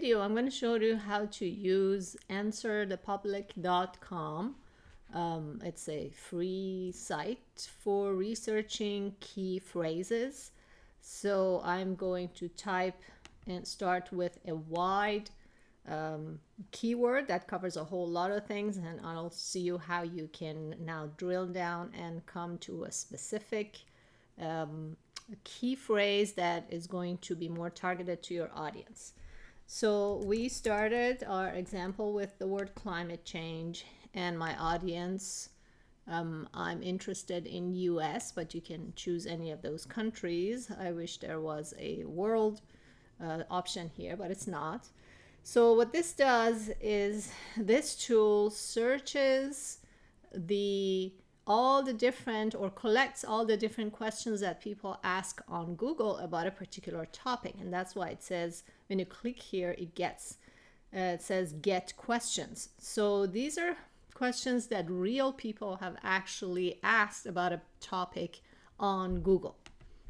video, I'm going to show you how to use answerthepublic.com. It's a free site for researching key phrases. So I'm going to type and start with a wide keyword that covers a whole lot of things, and I'll see you how you can now drill down and come to a specific key phrase that is going to be more targeted to your audience. So we started our example with the word climate change, and my audience, I'm interested in US, but you can choose any of those countries. I wish there was a world option here, but it's not. So what this does is this tool searches all the different, or collects all the different questions that people ask on Google about a particular topic. And that's why it says, when you click here, it says get questions. So these are questions that real people have actually asked about a topic on Google.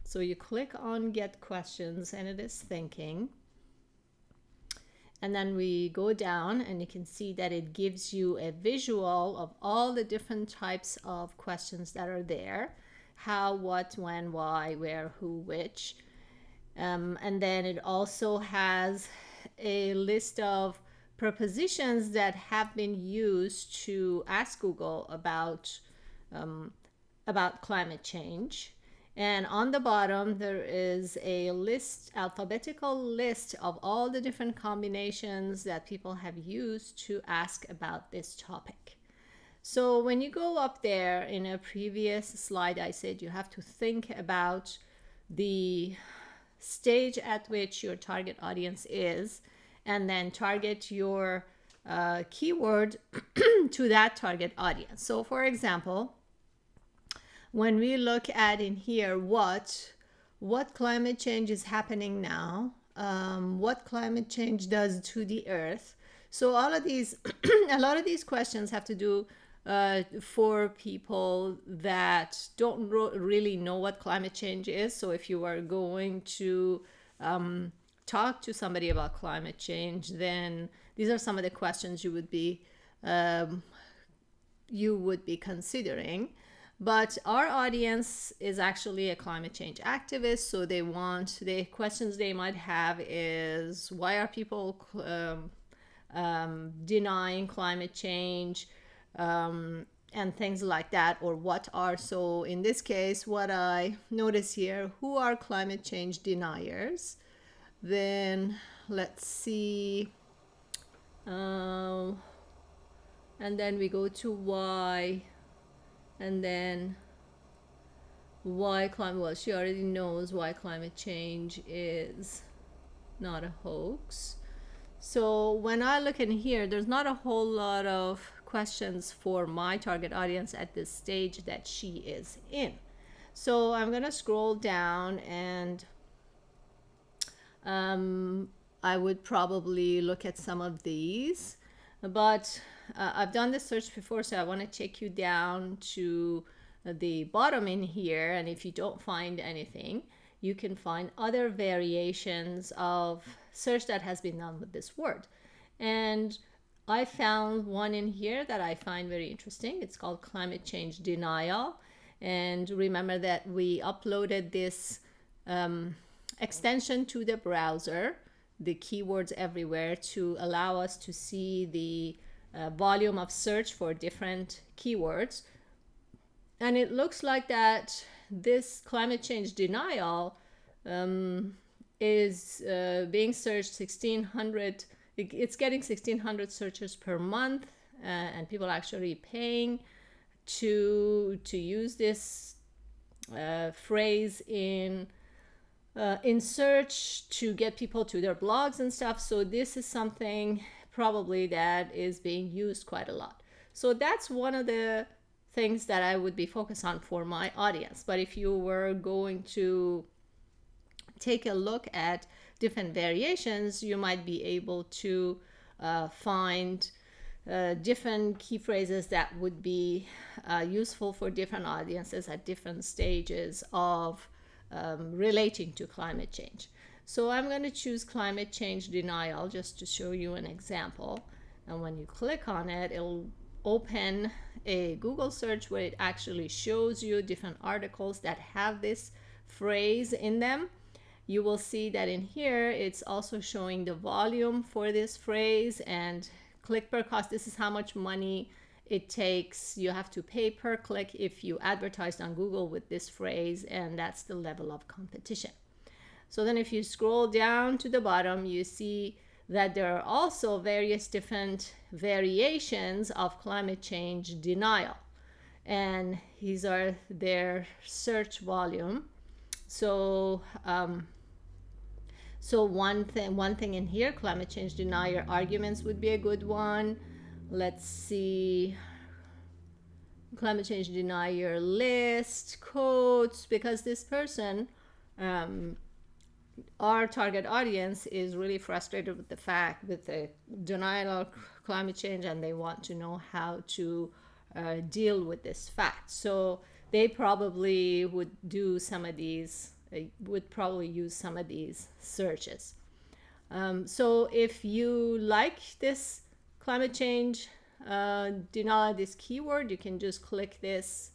So you click on get questions and it is thinking. And then we go down and you can see that it gives you a visual of all the different types of questions that are there. How, what, when, why, where, who, which. And then it also has a list of prepositions that have been used to ask Google about climate change. And on the bottom, there is a alphabetical list of all the different combinations that people have used to ask about this topic. So when you go up there, in a previous slide, I said you have to think about the stage at which your target audience is, and then target your keyword to that target audience. So for example, when we look at in here what climate change is happening now, what climate change does to the earth. So all of these, a lot of these questions have to do for people that don't really know what climate change is. So if you are going to talk to somebody about climate change, then these are some of the questions you would be considering. But our audience is actually a climate change activist, so the questions they might have is, why are people denying climate change, and things like that, or what are, so in this case, what I notice here, who are climate change deniers? Then let's see, and then we go to why. And then why climate, well, she already knows why climate change is not a hoax. So when I look in here, there's not a whole lot of questions for my target audience at this stage that she is in. So I'm going to scroll down, and I would probably look at some of these. But I've done this search before, so I want to take you down to the bottom in here, and if you don't find anything, you can find other variations of search that has been done with this word. And I found one in here that I find very interesting. It's called climate change denial. And remember that we uploaded this extension to the browser, the keywords everywhere, to allow us to see the volume of search for different keywords. And it looks like that this climate change denial is being searched 1,600. It's getting 1,600 searches per month, and people actually paying to use this phrase in search to get people to their blogs and stuff. So this is something probably that is being used quite a lot. So that's one of the things that I would be focused on for my audience. But if you were going to take a look at different variations, you might be able to find different key phrases that would be useful for different audiences at different stages of relating to climate change. So I'm going to choose climate change denial just to show you an example. And when you click on it, it'll open a Google search where it actually shows you different articles that have this phrase in them. You will see that in here it's also showing the volume for this phrase and click per cost. This is how much money it takes you have to pay per click if you advertised on Google with this phrase, and that's the level of competition. So then if you scroll down to the bottom, you see that there are also various different variations of climate change denial, and these are their search volume. So one thing in here, climate change denier arguments would be a good one. Let's see, climate change denier list, quotes, because this person, our target audience, is really frustrated with the denial of climate change, and they want to know how to deal with this fact. So they probably would do some of these, would probably use some of these searches. So if you like this climate change denial, this keyword, you can just click this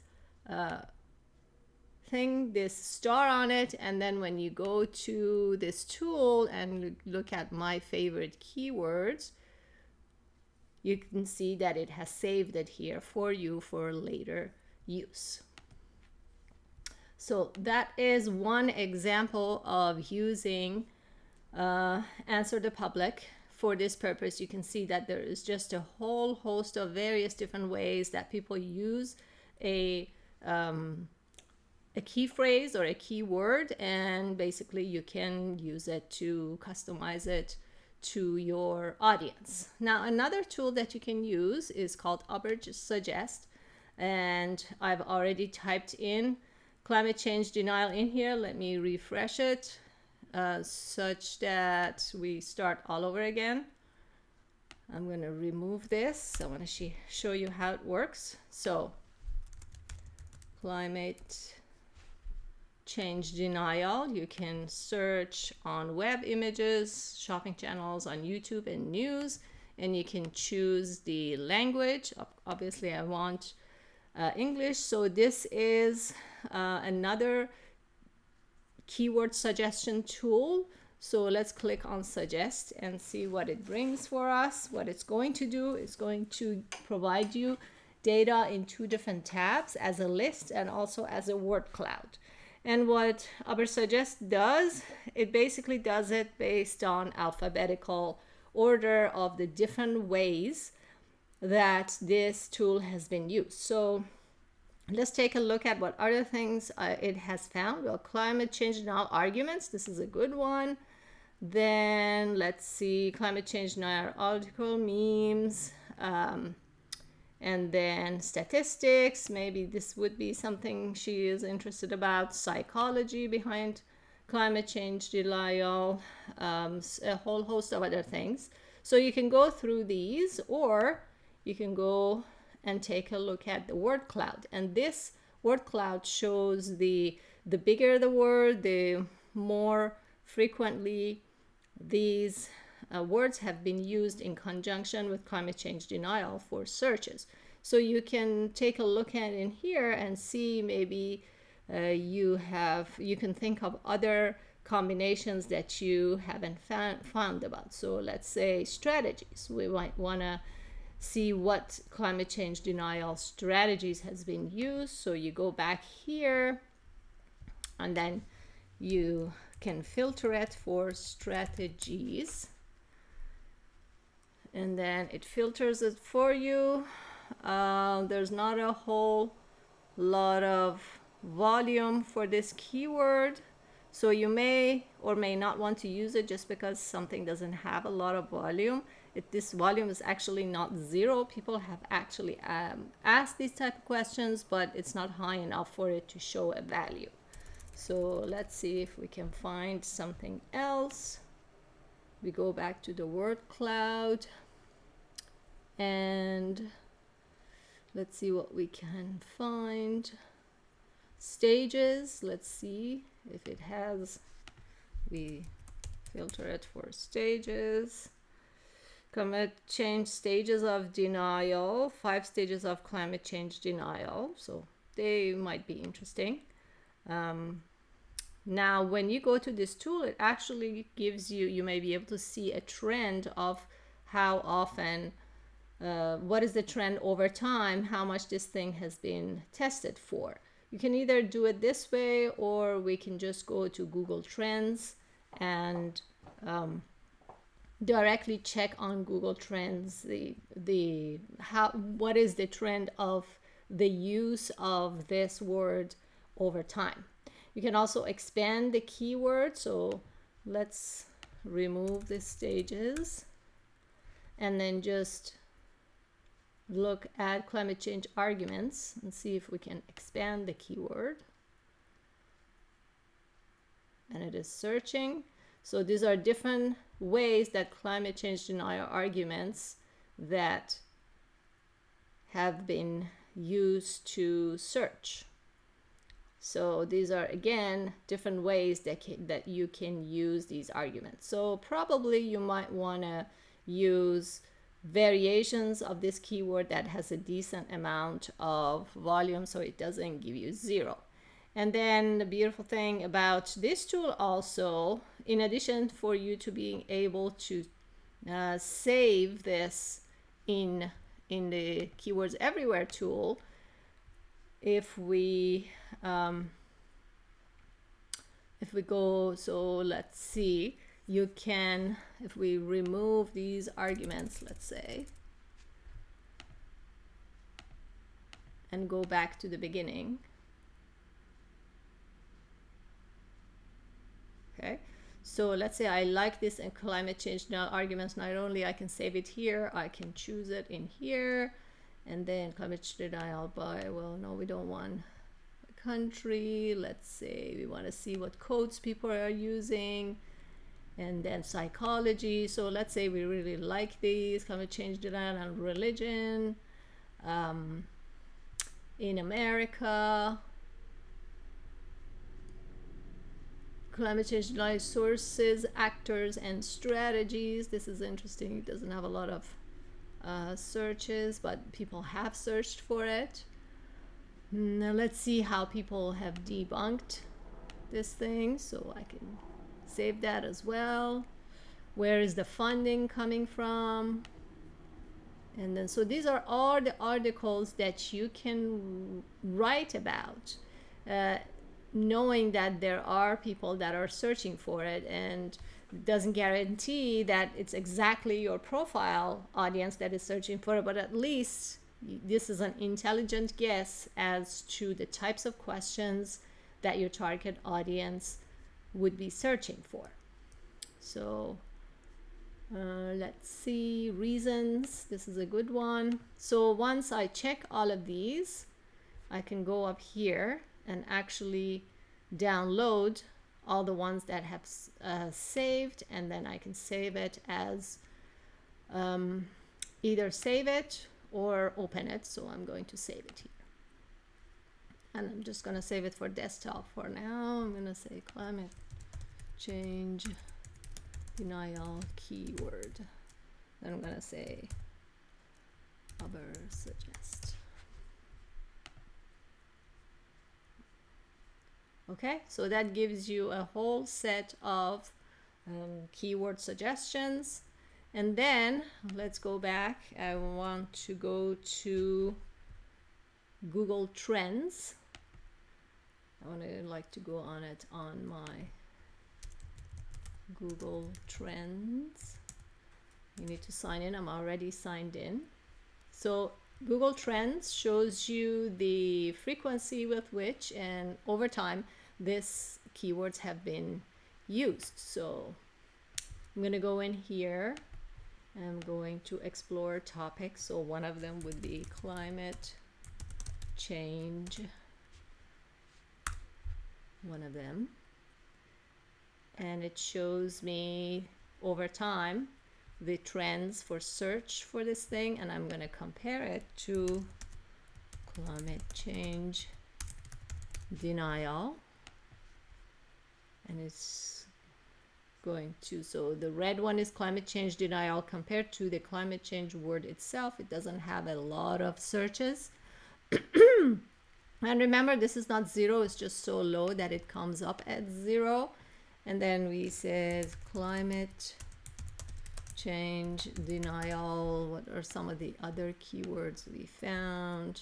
this star on it, and then when you go to this tool and look at my favorite keywords, you can see that it has saved it here for you for later use. So that is one example of using Answer the Public for this purpose. You can see that there is just a whole host of various different ways that people use a key phrase or a keyword, and basically you can use it to customize it to your audience. Now, another tool that you can use is called Suggest, and I've already typed in climate change denial in here. Let me refresh it such that we start all over again. I'm going to remove this. I want to show you how it works. So climate change denial, you can search on web images, shopping channels, on YouTube, and news, and you can choose the language. Obviously I want English, so this is another keyword suggestion tool. So let's click on Suggest and see what it brings for us. What it's going to do is going to provide you data in two different tabs, as a list and also as a word cloud. And what Suggest does, it basically does it based on alphabetical order of the different ways that this tool has been used. So let's take a look at what other things it has found. Well, climate change denial arguments, this is a good one. Then let's see, climate change denial article, memes, and then statistics. Maybe this would be something she is interested about. Psychology behind climate change denial, a whole host of other things. So you can go through these, or you can go and take a look at the word cloud. And this word cloud shows the bigger the word, the more frequently these words have been used in conjunction with climate change denial for searches. So you can take a look at in here and see maybe you can think of other combinations that you haven't found about. So let's say strategies. We might want to see what climate change denial strategies has been used. So you go back here and then you can filter it for strategies, and then it filters it for you. There's not a whole lot of volume for this keyword, so you may or may not want to use it just because something doesn't have a lot of volume. This volume is actually not zero. People have actually asked these type of questions, but it's not high enough for it to show a value. So let's see if we can find something else. We go back to the word cloud and let's see what we can find. Stages, let's see if it has, we filter it for stages. Climate change stages of denial, 5 stages of climate change denial. So they might be interesting. Now, when you go to this tool, it actually gives you, you may be able to see a trend of how often, what is the trend over time, how much this thing has been tested for. You can either do it this way, or we can just go to Google Trends and directly check on Google Trends what is the trend of the use of this word over time. You can also expand the keyword. So let's remove the stages and then just look at climate change arguments and see if we can expand the keyword. And it is searching. So these are different ways that climate change denial arguments that have been used to search. So these are, again, different ways that you can use these arguments. So probably you might want to use variations of this keyword that has a decent amount of volume so it doesn't give you 0. And then the beautiful thing about this tool also, in addition for you to being able to save this in the Keywords Everywhere tool, if we go, so let's see, you can, if we remove these arguments, let's say, and go back to the beginning. Okay, so let's say I like this in climate change denial arguments. Not only I can save it here, I can choose it in here, and then climate change denial by, well, no, we don't want a country. Let's say we want to see what codes people are using, and then psychology. So let's say we really like these, climate change denial and religion in America. Climate change denial sources, actors, and strategies. This is interesting. It doesn't have a lot of searches, but people have searched for it. Now let's see how people have debunked this thing. So I can save that as well. Where is the funding coming from? And then, so these are all the articles that you can write about. Knowing that there are people that are searching for it, and doesn't guarantee that it's exactly your profile audience that is searching for it, but at least this is an intelligent guess as to the types of questions that your target audience would be searching for. So let's see, reasons. This is a good one. So once I check all of these, I can go up here and actually download all the ones that have saved, and then I can save it as either save it or open it. So I'm going to save it here, and I'm just going to save it for desktop for now. I'm going to say climate change denial keyword, then I'm going to say other suggest. Okay, so that gives you a whole set of keyword suggestions. And then let's go back. I want to go to Google Trends. I want to like to go on it on my Google Trends. You need to sign in. I'm already signed in. So Google Trends shows you the frequency with which and over time these keywords have been used. So I'm going to go in here. I'm going to explore topics. So one of them would be climate change. One of them. And it shows me over time the trends for search for this thing, and I'm going to compare it to climate change denial, and it's going to, so the red one is climate change denial. Compared to the climate change word itself, it doesn't have a lot of searches. And remember, this is not zero, it's just so low that it comes up at zero. And then we said climate change denial. What are some of the other keywords we found?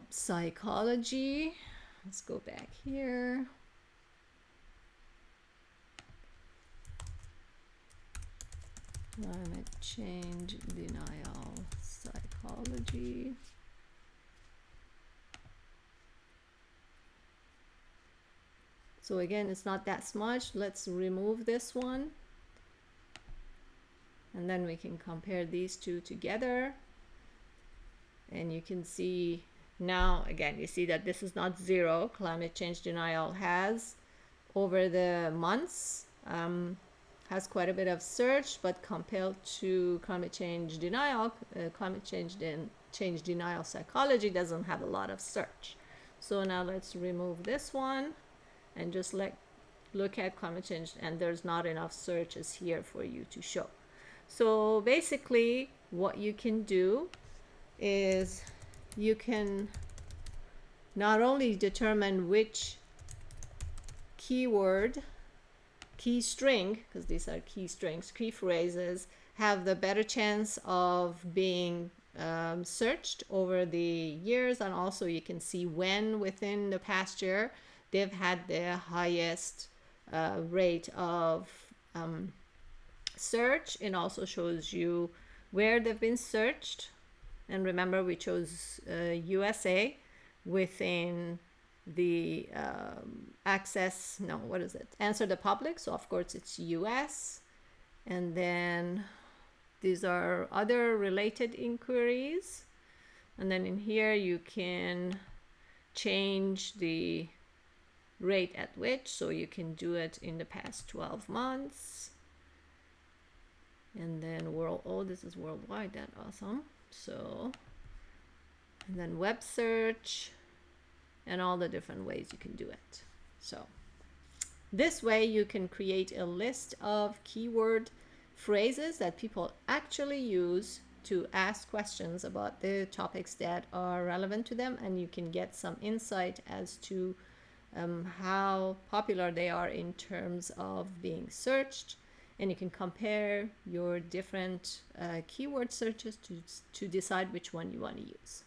Psychology. Let's go back here. Climate change denial, psychology. So again, it's not that much. Let's remove this one. And then we can compare these two together. And you can see now, again, you see that this is not zero. Climate change denial has, over the months, has quite a bit of search, but compared to climate change denial, climate change denial psychology doesn't have a lot of search. So now let's remove this one and just look at climate change, and there's not enough searches here for you to show. So basically what you can do is you can not only determine which keyword, key string, because these are key strings, key phrases, have the better chance of being searched over the years, and also you can see when within the past year they've had the highest rate of search. It also shows you where they've been searched. And remember, we chose USA within the answer the public. So of course it's US. And then these are other related inquiries. And then in here you can change the rate at which, so you can do it in the past 12 months. And then this is worldwide, that's awesome. So, and then web search and all the different ways you can do it. So this way you can create a list of keyword phrases that people actually use to ask questions about the topics that are relevant to them, and you can get some insight as to how popular they are in terms of being searched. And you can compare your different keyword searches to decide which one you want to use.